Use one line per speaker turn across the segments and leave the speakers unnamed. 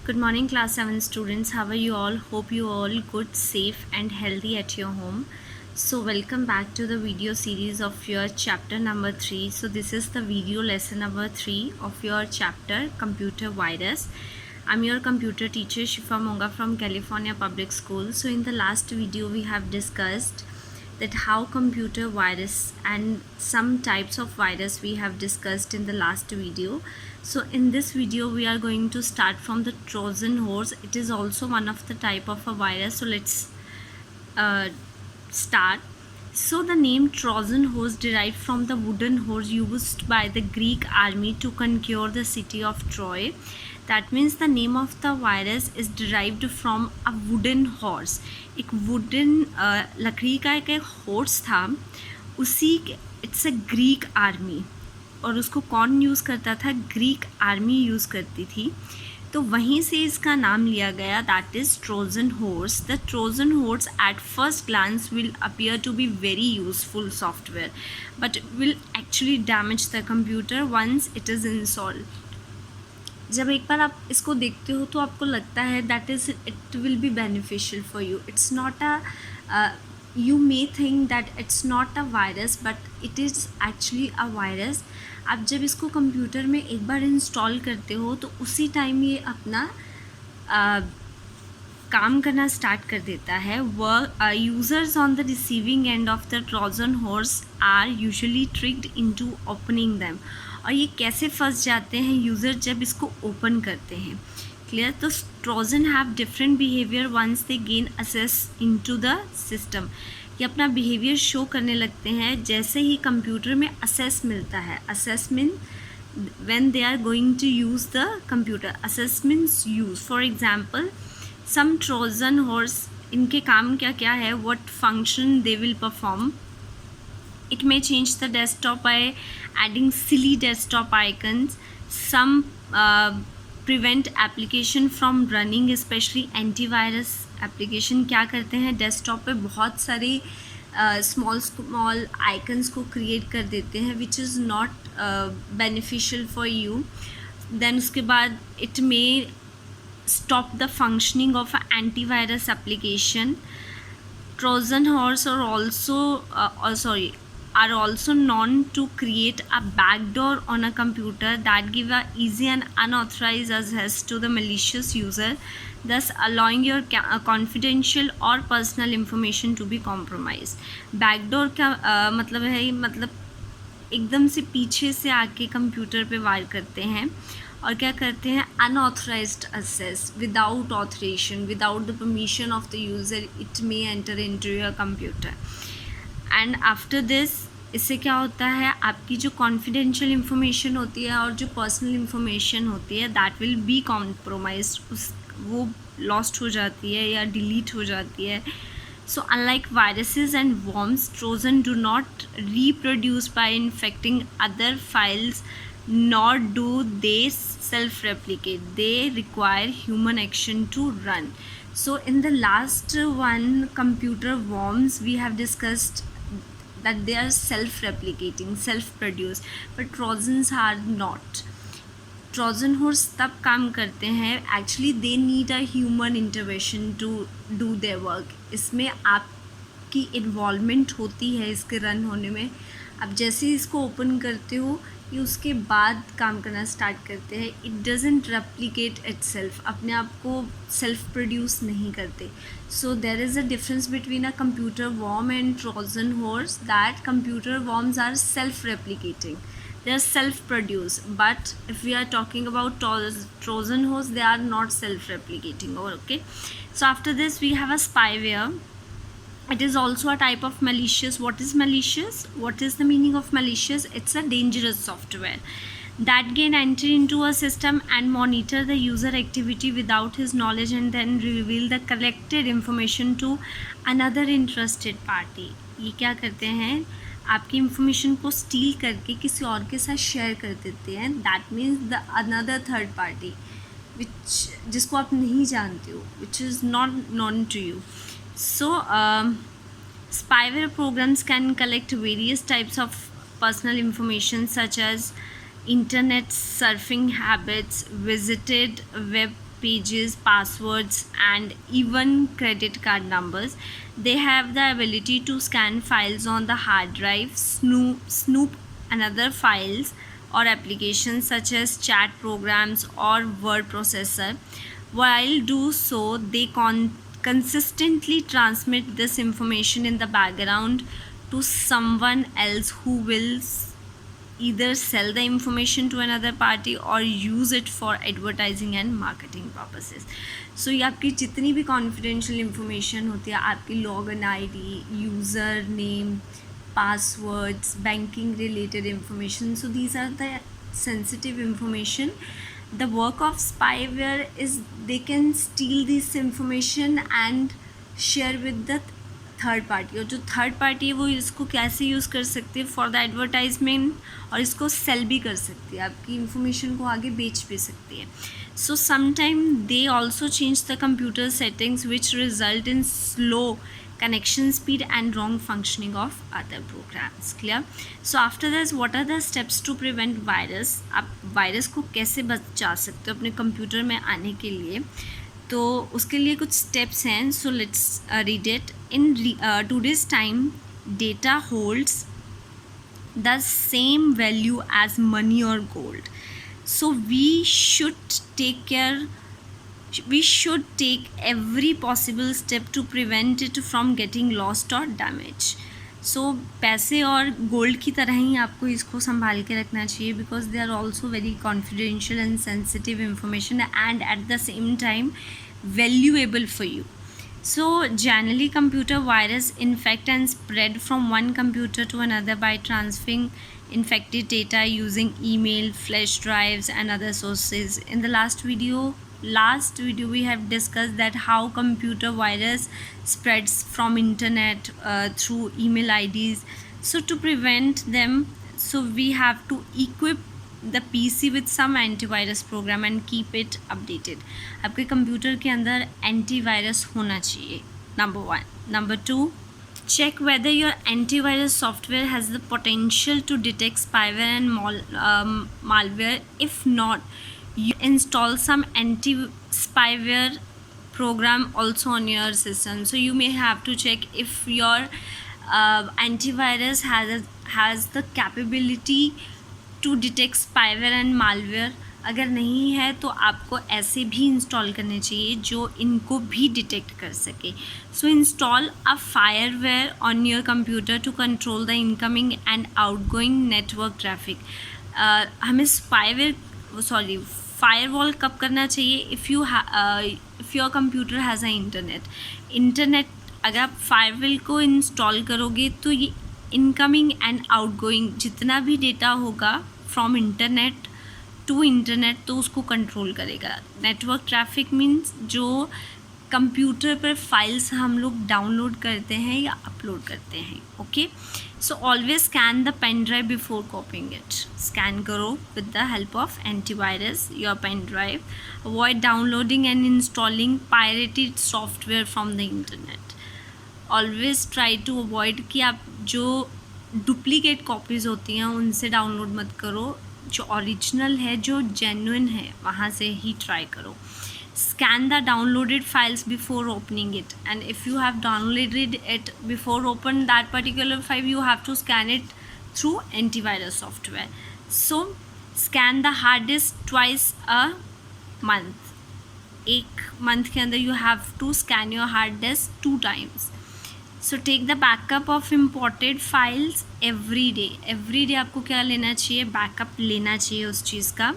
Good morning, class 7 students. How are you all? Hope you all good, safe and healthy at your home. So welcome back to the video series of your chapter number 3. So this is the video lesson number 3 of your chapter computer virus. I'm your computer teacher Shifa Monga from California Public School. So in the last video we have discussed that how computer virus and some types of virus we have discussed in the last video. So in this video we are going to start from the Trojan horse. It is also one of the type of a virus. So let's start. So the name Trojan horse derived from the wooden horse used by the Greek army to conquer the city of Troy. That means the name of the virus is derived from a wooden horse. एक wooden लकड़ी का एक horse था, उसी it's a Greek army, और उसको कौन use करता था? ग्रीक आर्मी यूज़ करती थी, तो वहीं से इसका नाम लिया गया, that is Trojan horse. The Trojan horse at first glance will appear to be very useful software but will actually damage the computer once it is installed. जब एक बार आप इसको देखते हो तो आपको लगता है that is it will be beneficial for you. It's not a you may think that it's not a virus but it is actually a virus. आप जब इसको कंप्यूटर में एक बार इंस्टॉल करते हो तो उसी टाइम ये अपना काम करना स्टार्ट कर देता है. Users on the receiving end of the Trojan horse are usually tricked into opening them. और ये कैसे फंस जाते हैं यूज़र जब इसको ओपन करते हैं? क्लियर. तो Trojan have different behaviour once they gain access into the system. ये अपना बिहेवियर शो करने लगते हैं जैसे ही कंप्यूटर में एक्सेस मिलता है. Access mean when they are going to use the computer. Access means use. For example some Trojan horse, इनके काम क्या क्या है, what function they will perform. It may change the desktop by adding silly desktop icons. Some prevent application from running, especially antivirus application. क्या करते हैं, desktop पे बहुत सारे small icons को create कर देते हैं which is not beneficial for you. Then उसके बाद it may stop the functioning of an antivirus application. Trojan horse are also known to create a backdoor on a computer that give a easy and unauthorized access to the malicious user, thus allowing your confidential or personal information to be compromised. Backdoor का मतलब है, मतलब एकदम से पीछे से आके computer पे वार करते हैं और क्या करते हैं, unauthorised access without authorisation, without the permission of the user it may enter into your computer. And after this इससे क्या होता है, आपकी जो कॉन्फिडेंशियल इन्फॉर्मेशन होती है और जो पर्सनल इन्फॉर्मेशन होती है दैट विल बी कॉम्प्रोमाइज्ड. वो लॉस्ट हो जाती है या डिलीट हो जाती है. So unlike viruses and worms, Trojan do not reproduce by infecting other files, nor do they self-replicate. They require human action to run. So in the last one, computer worms, we have discussed that they are self-replicating, self-produced, but Trojans are not. Trojan horse तब काम करते हैं, actually they need a human intervention to do their work. इसमें आपकी involvement होती है इसके run होने में. आप जैसे ही इसको ओपन करते हो ये उसके बाद काम करना स्टार्ट करते हैं. इट डजंट रेप्लिकेट इटसेल्फ, अपने आप को सेल्फ प्रोड्यूस नहीं करते. So there is a difference between a computer worm and Trojan horse, that computer worms are self replicating. They are self-produced, but if we are talking about Trojan horse, they are not self-replicating. Okay, so after this we have a spyware. It is also a type of malicious. What is malicious? What is the meaning of malicious? It's a dangerous software that can enter into a system and monitor the user activity without his knowledge and then reveal the collected information to another interested party. ये क्या करते हैं, आपकी information को steel करके किसी और के साथ शेयर कर देते हैं. That means the another third party जिसको आप नहीं जानते हो, which is not known to you. So spyware programs can collect various types of personal information such as internet surfing habits, visited web pages, passwords, and even credit card numbers. They have the ability to scan files on the hard drive, snoop another files or applications such as chat programs or word processor. While do so, they consistently transmit this information in the background to someone else who will either sell the information to another party or use it for advertising and marketing purposes. So ये आपकी जितनी भी confidential information होती है, आपकी login ID, user name, passwords, banking related information, so these are the sensitive information. The work of spyware is they can steal this information and share with the third party, और जो third party है वो इसको कैसे use कर सकती है for the advertisement, और इसको सेल भी कर सकती है, आपकी इंफॉर्मेशन को आगे बेच भी सकती है. So sometime they also change the computer settings which result in slow connection speed and wrong functioning of other programs. Clear? So after this, what are the steps to prevent virus? आप virus को कैसे बचा सकते हो अपने computer में आने के लिए? तो उसके लिए कुछ स्टेप्स हैं. So let's read it. In today's time data holds the same value as money or gold, so we should take every possible step to prevent it from getting lost or damaged. So पैसे और gold की तरह ही आपको इसको संभाल के रखना चाहिए, because they are also very confidential and sensitive information and at the same time valuable for you. So generally computer virus infect and spread from one computer to another by transferring infected data using email, flash drives and other sources. In the last video we have discussed that how computer virus spreads from internet through email IDs. So to prevent them, so we have to equip the PC with some antivirus program and keep it updated. आपके computer के अंदर antivirus होना चाहिए, number 1. Number 2, check whether your antivirus software has the potential to detect spyware and malware. If not, you install some anti-spyware program also on your system. So you may have to check if your antivirus has the capability to detect spyware and malware. अगर नहीं है तो आपको ऐसे भी install करने चाहिए जो इनको भी डिटेक्ट कर सके. So install a firewall on your computer to control the incoming and outgoing network traffic. हमें फायरवॉल कब करना चाहिए? If your computer has a internet अगर आप फायरवॉल को इंस्टॉल करोगे तो ये इनकमिंग एंड आउटगोइंग जितना भी डेटा होगा फ्रॉम इंटरनेट टू इंटरनेट तो उसको कंट्रोल करेगा. नेटवर्क ट्रैफिक मीन्स जो कंप्यूटर पर फाइल्स हम लोग डाउनलोड करते हैं या अपलोड करते हैं. Okay, so always scan the pen drive before copying it. Scan करो with the help of antivirus your pen drive. Avoid downloading and installing pirated software from the internet. Always try to avoid कि आप जो duplicate copies होती हैं उनसे download मत करो. जो ओरिजिनल है, जो जेन्युइन है, वहाँ से ही ट्राई करो. Scan the downloaded files before opening it, and if you have downloaded it before open that particular file you have to scan it through antivirus software. So scan the hard disk twice a month. एक month के अंदर you have to scan your hard disk 2 times. So take the backup of imported files every day आपको क्या लेना चाहिए? Backup लेना चाहिए उस चीज़ का.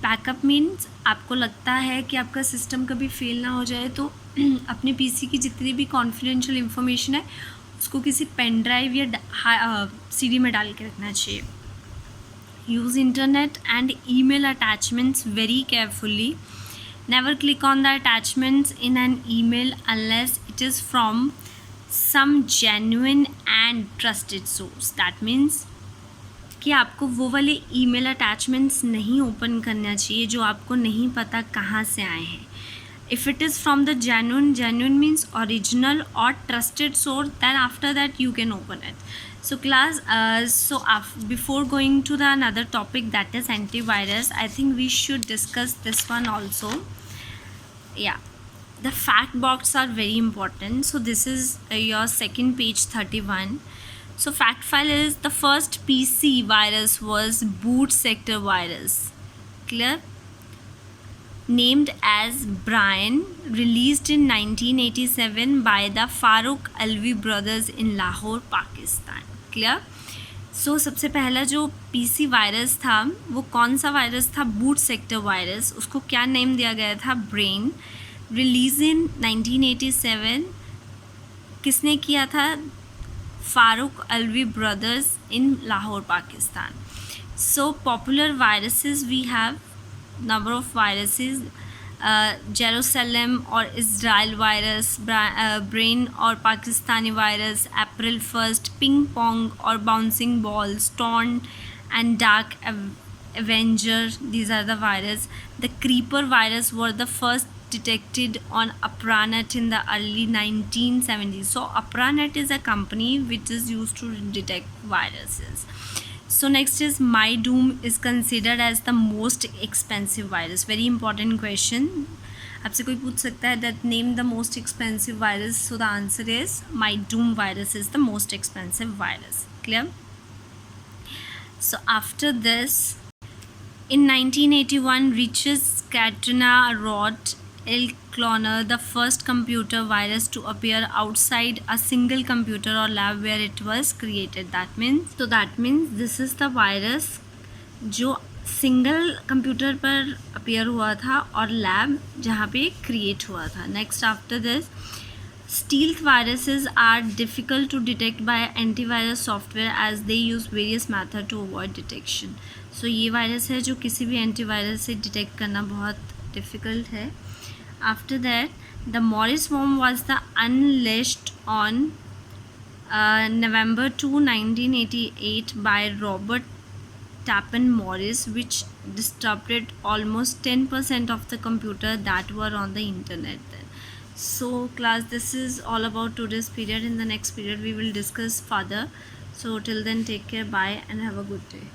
बैकअप मीन्स आपको लगता है कि आपका सिस्टम कभी फेल ना हो जाए तो अपने पीसी की जितनी भी कॉन्फिडेंशियल इंफॉर्मेशन है उसको किसी पेन ड्राइव या सीडी में डाल के रखना चाहिए. Use internet and email attachments very carefully. Never click on the attachments in an email unless it is from some genuine and trusted source. That means कि आपको वो वाले ईमेल अटैचमेंट्स नहीं ओपन करना चाहिए जो आपको नहीं पता कहाँ से आए हैं. If it is from the genuine means original or trusted source, then after that you can open it. So class, before going to the another topic that is antivirus, I think we should discuss this one also. Yeah, the fact box are very important. So this is your second page 31. So fact file is the first PC virus was boot sector virus. Clear? Named as Brian, released in 1987 by the Farooq Alvi brothers in Lahore, Pakistan. Clear? सो सबसे पहला जो PC virus था वो कौन सा virus था? Boot sector virus. उसको क्या नेम दिया गया था? ब्रेन. Release in 1987. किसने किया था? Farooq Alvi brothers in Lahore, Pakistan. So popular viruses we have number of viruses, Jerusalem or Israel virus, brain or Pakistani virus, April 1st, ping pong or bouncing ball, Storm and Dark Avenger. These are the virus. The creeper virus were the first detected on Apranet in the early 1970s. So Apranet is a company which is used to detect viruses. So next is MyDoom is considered as the most expensive virus. Very important question. आपसे कोई पूछ सकता है that name the most expensive virus. So the answer is MyDoom virus is the most expensive virus. Clear? So after this, in 1981, Richard Katrina wrote El Cloner, the first computer virus to appear outside a single computer or lab where it was created. That means this is the virus जो single computer पर appear हुआ था और lab जहाँ पे create हुआ था. Next after this, stealth viruses are difficult to detect by antivirus software as they use various methods to avoid detection. So ये वायरस है जो किसी भी एंटीवायरस से डिटेक्ट करना बहुत डिफ़िकल्ट है. After that, the Morris worm was the unleashed on November 2, 1988 by Robert Tappan Morris, which disrupted almost 10% of the computer that were on the internet then. So class, this is all about today's period. In the next period we will discuss further. So till then, take care, bye and have a good day.